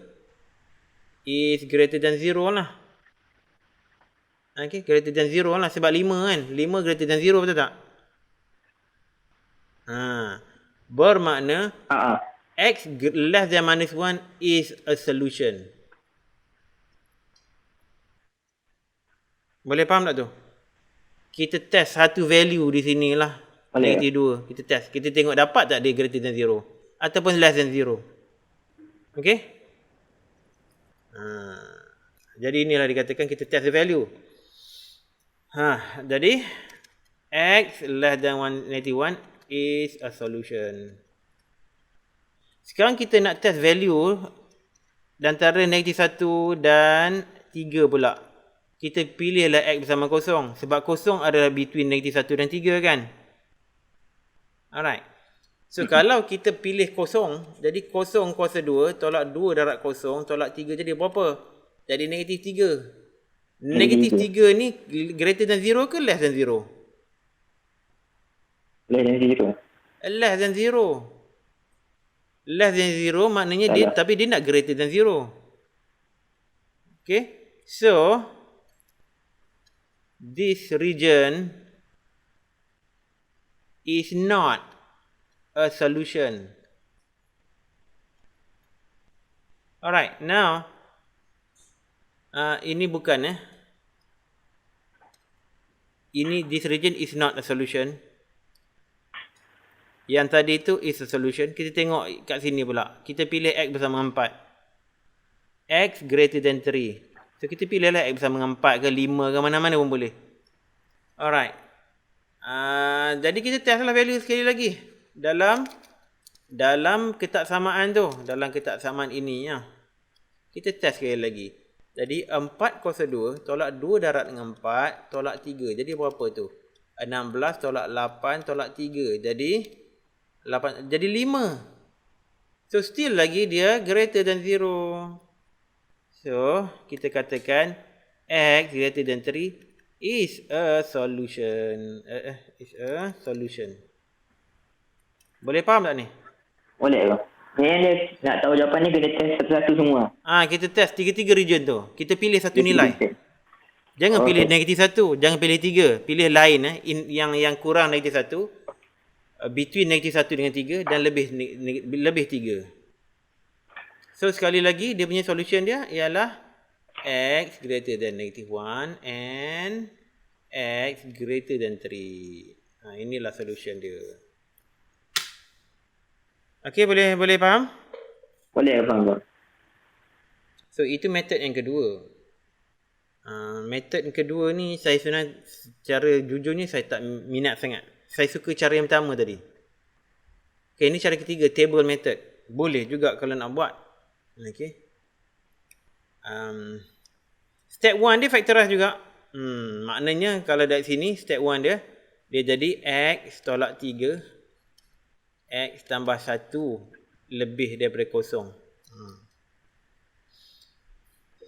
is greater than 0 lah. Okay, greater than 0 lah sebab 5 kan. 5 greater than 0, betul tak? Bermakna X less than -1 is a solution. Boleh faham tak tu? Kita test satu value di sini lah. -2. Kita test. Kita tengok dapat tak dia greater than 0. Ataupun less than 0. Okay? Jadi inilah dikatakan kita test the value. Jadi X less than -1 is a solution. Sekarang kita nak test value antara -1 dan 3 pula. Kita pilihlah X bersama kosong. Sebab kosong adalah between -1 dan 3 kan. Alright. So, kalau kita pilih kosong, jadi kosong kuasa 2 tolak 2 darab kosong tolak 3 jadi berapa? Jadi -3. -3 ni greater than 0 ke less than 0? Less than 0. Less than 0. Less than 0 maknanya dia, tapi dia nak greater than 0. Okay. So, this region is not a solution. Alright, now ini bukan ini this region is not a solution. Yang tadi tu is a solution. Kita tengok kat sini pula. Kita pilih X bersama 4. X greater than 3. So, kita pilihlah X bersama dengan 4 ke 5 ke mana-mana pun boleh. Alright. Jadi, kita test lah value sekali lagi. Dalam ketaksamaan tu. Dalam ketaksamaan ini. Kita test sekali lagi. Jadi, 4 kuasa 2 tolak 2 darab dengan 4 tolak 3. Jadi, berapa tu? 16 tolak 8 tolak 3. Jadi 5. So, still lagi dia greater than 0. So, kita katakan X greater than 3 is a solution. Boleh faham tak ni? Boleh ke? Ni nak tahu jawapan ni kena test satu-satu semua. Kita test tiga-tiga region tu. Kita pilih satu nilai. Jangan pilih -1, jangan pilih 3. Pilih lain yang kurang -1, between -1 dengan 3 dan lebih 3. So, sekali lagi, dia punya solution dia ialah X greater than -1 and X greater than 3. Inilah solution dia. Okey, boleh faham? Boleh faham bang. So itu method yang kedua. Method yang kedua ni saya sebenarnya secara jujurnya saya tak minat sangat. Saya suka cara yang pertama tadi. Okay, ini cara ketiga, table method. Boleh juga kalau nak buat. Okay. Step 1 dia factorize juga. Maknanya kalau dari sini step 1 dia jadi X tolak 3 X tambah 1 lebih daripada kosong.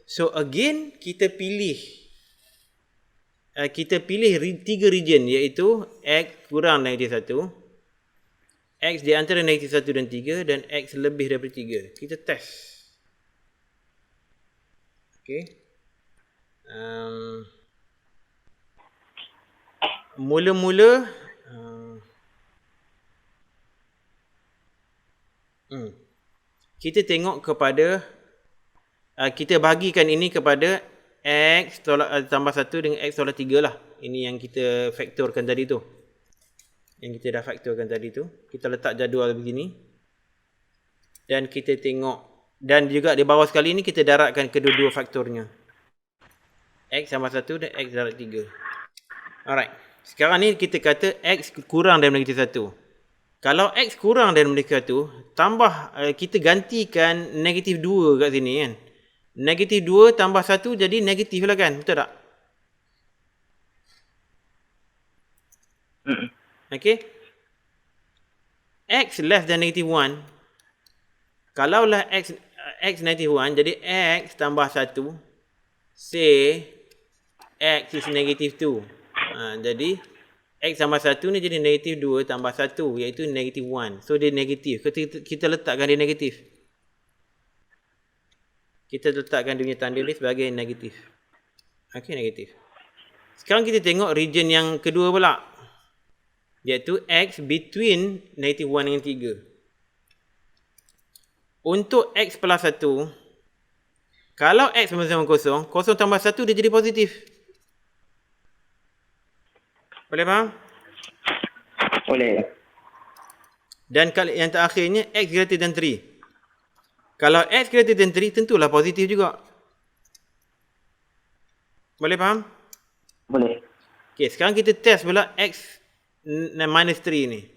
So again kita pilih 3 region, iaitu X kurang negatif 1, X di antara negatif 1 dan 3, dan X lebih daripada 3. Kita test. Okay. Mula-mula kita tengok kepada kita bahagikan ini kepada X tolak tambah 1 dengan X tolak 3 lah. Ini yang kita faktorkan tadi tu. Kita letak jadual begini. Dan kita tengok. Dan juga di bawah sekali ni kita darabkan kedua-dua faktornya. X tambah 1 dan X darab 3. Alright. Sekarang ni kita kata X kurang dari negatif 1. Kalau X kurang dari negatif 1, tambah kita gantikan negatif 2 kat sini kan. Negatif 2 tambah 1 jadi negatif lah kan. Betul tak? Okay. X less than negative 1. Kalaulah X negative 1, jadi X tambah 1. Say X is negative 2. Jadi X tambah 1 ni jadi negatif 2 tambah 1, iaitu negatif 1. So dia negatif. Kita letakkan dia negatif. Kita letakkan dia punya tanda ni sebagai negatif. Okay, negatif. Sekarang kita tengok region yang kedua pula. Iaitu X between negatif 1 dengan 3. Untuk X plus 1, kalau X sama-sama kosong, kosong tambah 1 dia jadi positif. Boleh faham? Boleh. Dan yang terakhirnya X greater than 3. Kalau X greater than 3 tentulah positif juga. Boleh faham? Boleh. Okay, sekarang kita test pula X minus 3 ni.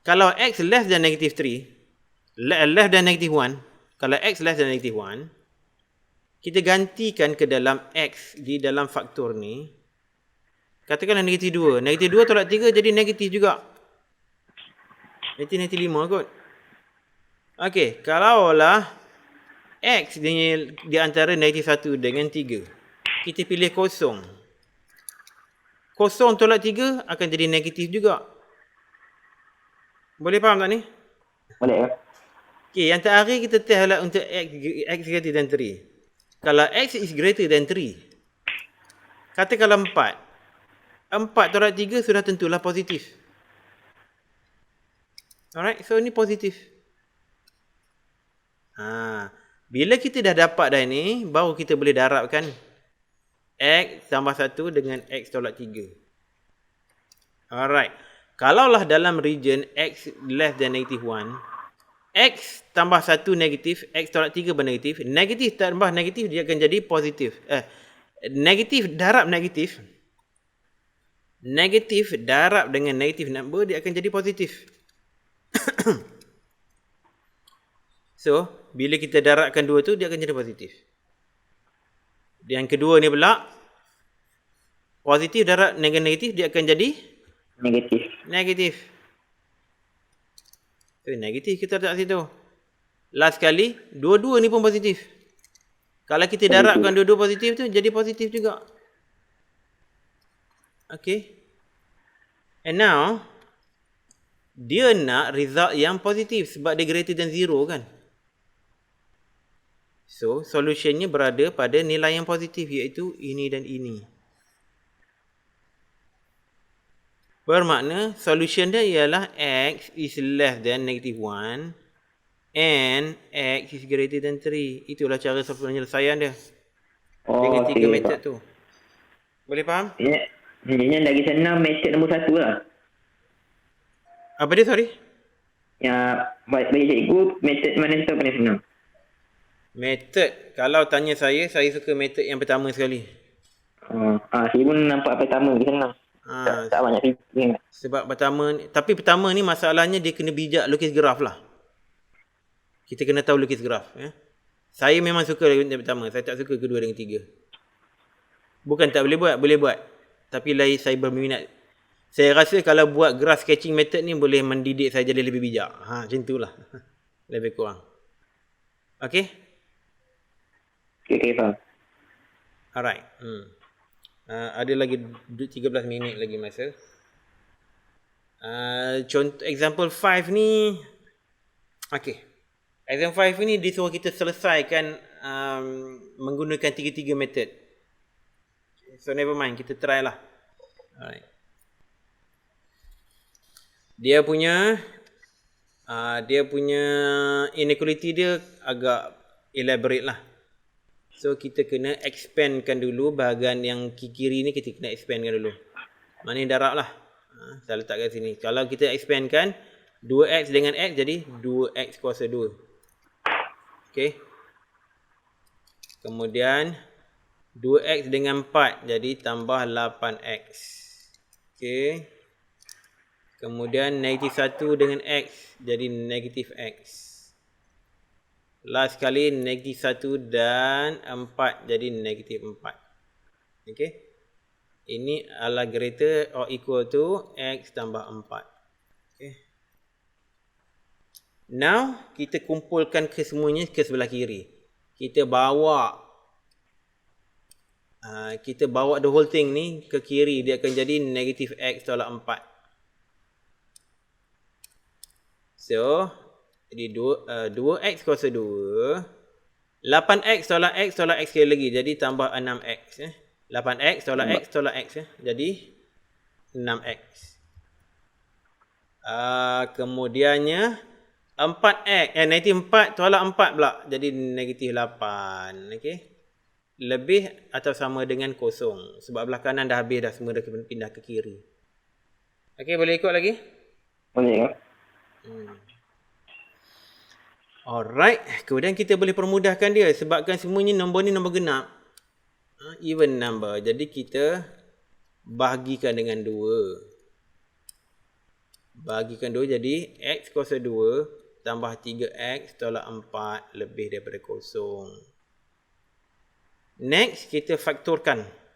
Kalau X less than negative 3, less than negative 1, kalau X less than negative 1, kita gantikan ke dalam X di dalam faktor ni. Katakanlah negatif 2. Negatif 2 tolak 3 jadi negatif juga. Negatif 5 kot. Okey, kalaulah X di antara negatif 1 dengan 3. Kita pilih kosong. Kosong tolak 3 akan jadi negatif juga. Boleh faham tak ni? Boleh. Okey, yang terakhir kita test lah untuk X greater than 3. Kalau X is greater than 3, kata kalau 4 tolak 3 sudah tentulah positif. Alright, so ini positif. Bila kita dah dapat dah ni, baru kita boleh darabkan X tambah 1 dengan X tolak 3. Alright. Kalaulah dalam region X less than negative 1, X tambah 1 negatif, X tolak 3 bernegatif, negatif tambah negatif dia akan jadi positif. Negatif darab negatif. Negatif darab dengan negatif number dia akan jadi positif. So, bila kita darabkan dua tu dia akan jadi positif. Yang kedua ni pula, positif darab dengan negatif dia akan jadi negatif. Negatif kita letak situ. Last kali, dua-dua ni pun positif. Kalau kita darabkan dua-dua positif tu jadi positif juga. Okay. And now, dia nak result yang positif sebab dia greater than 0 kan. So, solutionnya berada pada nilai yang positif iaitu ini dan ini. Bermakna solution dia ialah X is less than negative 1 and X is greater than 3. Itulah cara penyelesaian dia. Dengan tiga method tu. Boleh faham? Jadi lagi senang method nombor 1 lah. Apa dia, sorry? Ya, bagi cikgu, method mana tu paling senang? Method. Kalau tanya saya suka method yang pertama sekali. Saya pun nampak pertama lagi senang. Ha, Tak banyak fikir. sebab pertama ni masalahnya dia kena bijak lukis graf lah. Kita kena tahu lukis graf. Saya memang suka yang pertama. Saya tak suka kedua dan ketiga. Bukan tak boleh buat, boleh buat. Tapi lain saya berminat. Saya rasa kalau buat graph sketching method ni boleh mendidik saya jadi lebih bijak. Macam itulah. Lebih kurang. Okay? Okay, faham. Alright. Ada lagi 13 minit lagi masa. Contoh example 5 ni. Okay. Example 5 ni disuruh kita selesaikan menggunakan 3 method. So never mind, kita try lah. Alright. Dia punya inequality dia agak elaborate lah. So kita kena expandkan dulu bahagian yang kiri ni, kita kena expandkan dulu. Maknanya darab lah. Saya letak kat sini. Kalau kita expandkan 2x dengan x jadi 2x kuasa 2. Okay. Kemudian 2x dengan 4 jadi tambah 8x. Okay. Kemudian negatif 1 dengan x jadi negatif x. Last sekali negatif 1 dan 4 jadi negatif 4. Okay. Ini adalah greater or equal to x tambah 4. Okay. Now kita kumpulkan kesemuanya ke sebelah kiri. Kita bawa the whole thing ni ke kiri. Dia akan jadi negatif x tolak 4. So, jadi 2x kuasa 2. 8x tolak x sekali lagi. Jadi tambah 6x. 8x tolak x tolak x. Jadi 6x. Kemudiannya 4x. Negatif 4 tolak 4 pula. Jadi negatif 8. Okay. Lebih atau sama dengan kosong. Sebab belah kanan dah habis dah. Semua dah pindah ke kiri. Okay, boleh ikut lagi? Boleh ya? Alright, kemudian kita boleh permudahkan dia sebabkan semuanya nombor ni nombor genap, even number. Jadi kita bahagikan dengan 2. Bahagikan 2 jadi x kuasa 2 tambah 3x tolak 4 lebih daripada kosong. Next, kita faktorkan.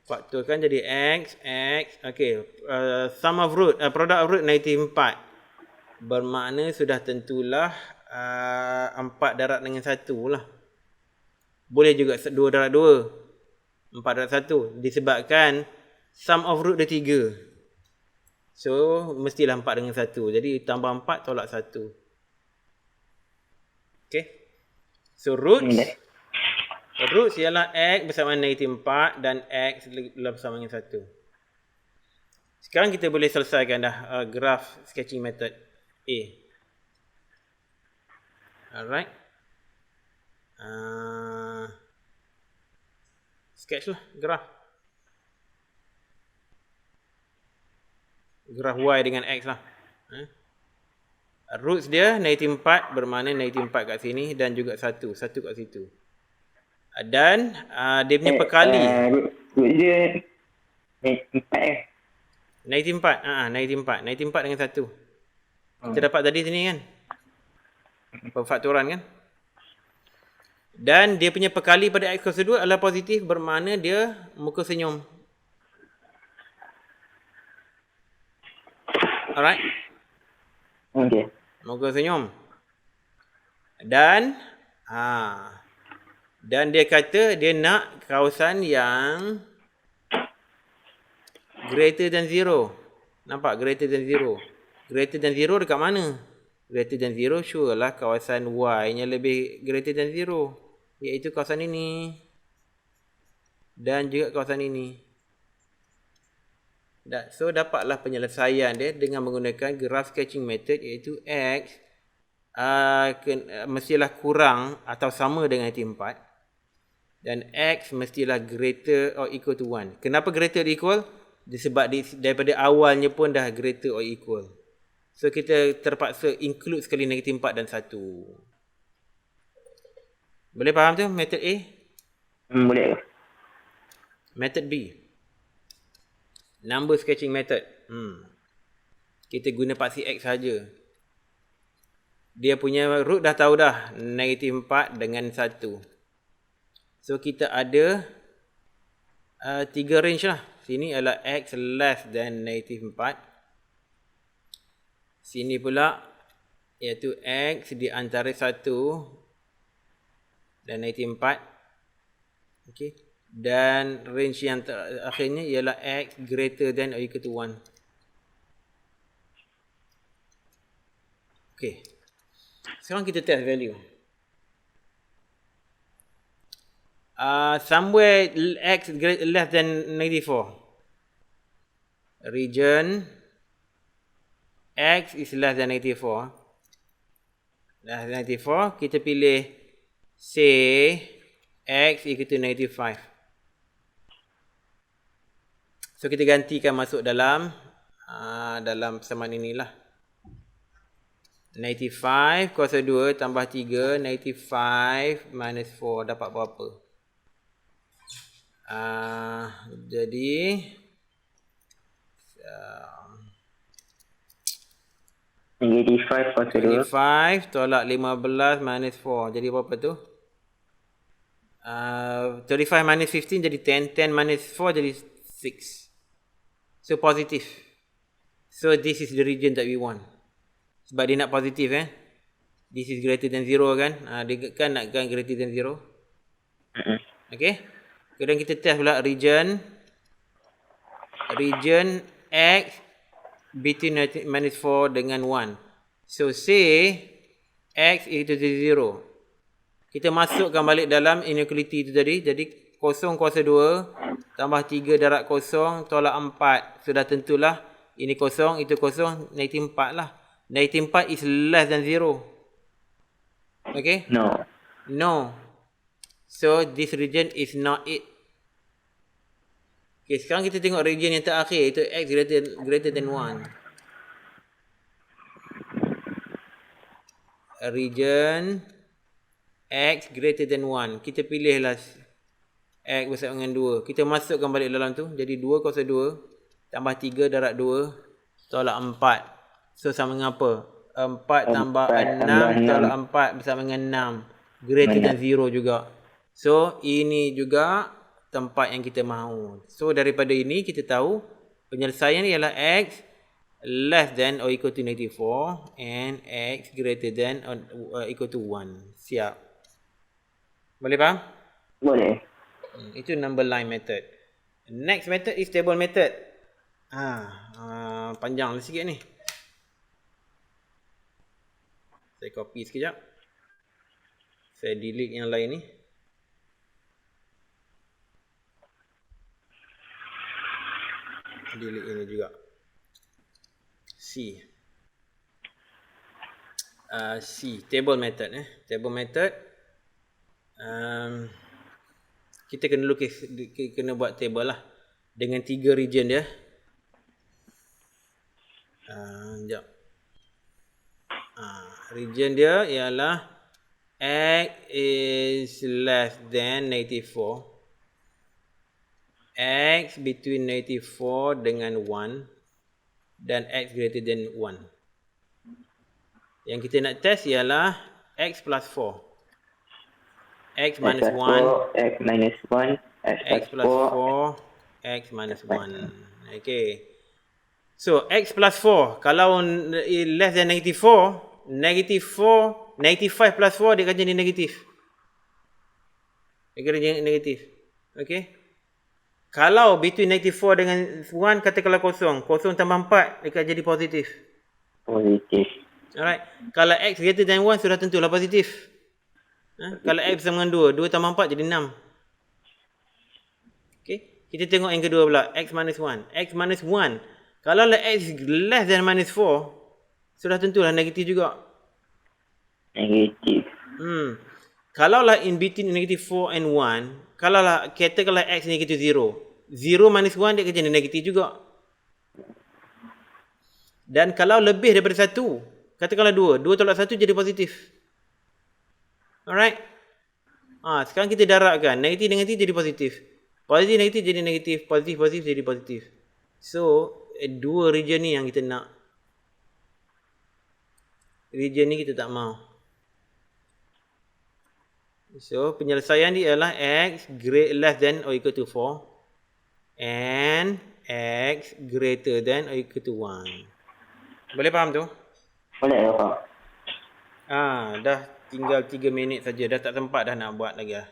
Faktorkan jadi x. Okay. Sum of root, product of root negatif 4. Bermakna sudah tentulah 4 darab dengan 1 lah. Boleh juga 2 darab 2. 4 darab 1. Disebabkan sum of root dia 3. So, mestilah 4 dengan 1. Jadi, tambah 4 tolak 1. Okay. So, roots ialah x bersama negatif 4 dan x bersama dengan 1. Sekarang kita boleh selesaikan dah graph sketching method A. Alright. Sketch lah graph. Graph y dengan x lah. Roots dia negatif 4 bermakna negatif 4 kat sini dan juga 1 kat situ. Dan dia punya perkali root dia negatif 4 negatif 4. Negatif 4 dengan 1. Kita dapat tadi sini kan, perfaktoran kan. Dan dia punya perkali pada x kuasa 2 adalah positif, bermakna dia muka senyum. Alright. Okay. Muka senyum. Dan dia kata dia nak kawasan yang greater than 0. Nampak? Greater than 0. Greater than 0 dekat mana? Greater than 0 sure lah kawasan y nya lebih greater than 0. Iaitu kawasan ini. Dan juga kawasan ini. So dapatlah penyelesaian dia dengan menggunakan graph sketching method, iaitu x mestilah kurang atau sama dengan negatif 4. Dan x mestilah greater or equal to 1. Kenapa greater or equal? Sebab daripada awalnya pun dah greater or equal. So kita terpaksa include sekali negatif 4 dan 1. Boleh faham tu method A? Boleh ke? Method B. Number sketching method. Kita guna paksi X saja. Dia punya root dah tahu dah. Negatif 4 dengan 1. So kita ada 3 range lah. Sini adalah X less than negatif 4. Sini pula iaitu X di antara 1 dan negatif 4. Okay. Dan range yang akhirnya ialah X greater than or equal to 1. Okay. Sekarang kita test value. Somewhere X less than negative 4. Region X is less than negative 4. Less than negative 4. Kita pilih say X equal to negative 5. So kita gantikan masuk dalam persamaan inilah. Negative 5 kuasa 2 tambah 3. Negative 5 minus 4 dapat berapa? Jadi Negative 5 kuasa 2. Negative 5 tolak 15 minus 4. Jadi berapa tu? 35 minus 15 jadi 10. 10 minus 4 jadi 6. So positive. So this is the region that we want. Sebab dia nak positif This is greater than 0 kan. Dia kan nak greater than 0. Okay. Kemudian kita test pula region X between minus 4 dengan 1. So say X equal to 0. Kita masukkan balik dalam inequality tu tadi. Jadi 0 kuasa 2 tambah 3 darab 0 tolak 4. Sudah tentulah ini 0, itu 0, negatif 4 lah. Negatif 4 is less than 0. Okay? No. So this region is not it. Okay, sekarang kita tengok region yang terakhir, itu X greater than 1. Region X greater than 1. Kita pilihlah X bersama dengan 2. Kita masukkan balik dalam tu. Jadi 2 kuasa 2 tambah 3 darab 2 tolak 4. So sama dengan apa? 4 tambah 6 tolak 4 bersama dengan 6. Greater than 0 juga. So ini juga tempat yang kita mahu. So daripada ini kita tahu penyelesaian ialah X less than or equal to negative 4 and X greater than or equal to 1. Siap. Boleh faham? Boleh. Itu number line method. Next method is table method. Panjang sikit ni. Saya copy sekejap. Saya delete yang lain ni. Delete ini juga. C. Table method. Table method. Kita kena buat table lah. Dengan 3 region dia. Sekejap. Region dia ialah X is less than negative 4. X between negative 4 dengan 1. Dan X greater than 1. Yang kita nak test ialah X plus 4. X minus 1. X minus 1. X plus 4. X minus 1. Okay. So X plus 4. Kalau less than negative 4. Negative 5 plus 4 dia akan jadi negatif. Dia akan jadi negatif. Okay. Kalau between negative 4 dengan 1, katakanlah 0. 0 tambah 4 dia akan jadi positif. Alright. Kalau X greater than 1 sudah tentulah positif. Kalau X sama dengan 2. 2 tambah 4 jadi 6. Okay. Kita tengok yang kedua pula. X minus 1. X minus 1. Kalau X less than minus 4. Sudah tentulah negatif juga. Negatif. Kalaulah in between negative 4 and 1. Kalaulah katakanlah X negative 0. 0 minus 1 dia akan jadi negatif juga. Dan kalau lebih daripada 1, katakanlah 2 tolak 1 jadi positif. Alright? Sekarang kita darabkan. Negatif dengan negatif jadi positif. Positif negatif jadi negatif. Positif jadi positif. So, dua region ni yang kita nak. Region ni kita tak mau. So, penyelesaian dia adalah x less than or equal to 4 and x greater than or equal to 1. Boleh faham tu? Boleh Pak. Dah tinggal 3 minit saja. Dah tak sempat dah nak buat lagi lah.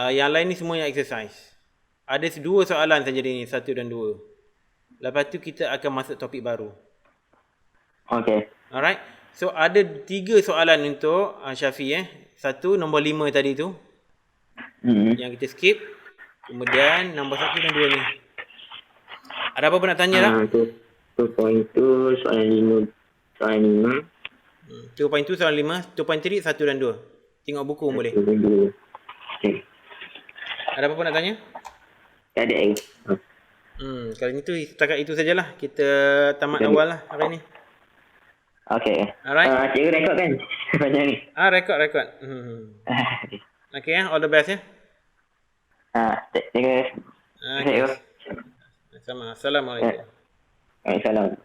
Yang lain ni semuanya exercise. Ada 2 soalan saja ni, 1 dan 2. Lepas tu kita akan masuk topik baru. Okay. Alright. So ada 3 soalan untuk Syafi 1 nombor 5 tadi tu. Yang kita skip. Kemudian nombor 1 dan 2 ni. Ada apa-apa nak tanya tak? 2.2 soalan 5. 2.2 soalan 5, 2.3 1 dan 2. Tengok buku pun boleh. Okay. Ada apa-apa nak tanya? Tak ada lagi. Kalau itu setakat itu sajalah. Kita tamat awal lah hari ni. Okay. Alright. Cikgu rekod kan? Macam ni. Rekod. Okay, all the best ya. Cikgu. Okay. Sama. Assalamualaikum. Waalaikumsalam.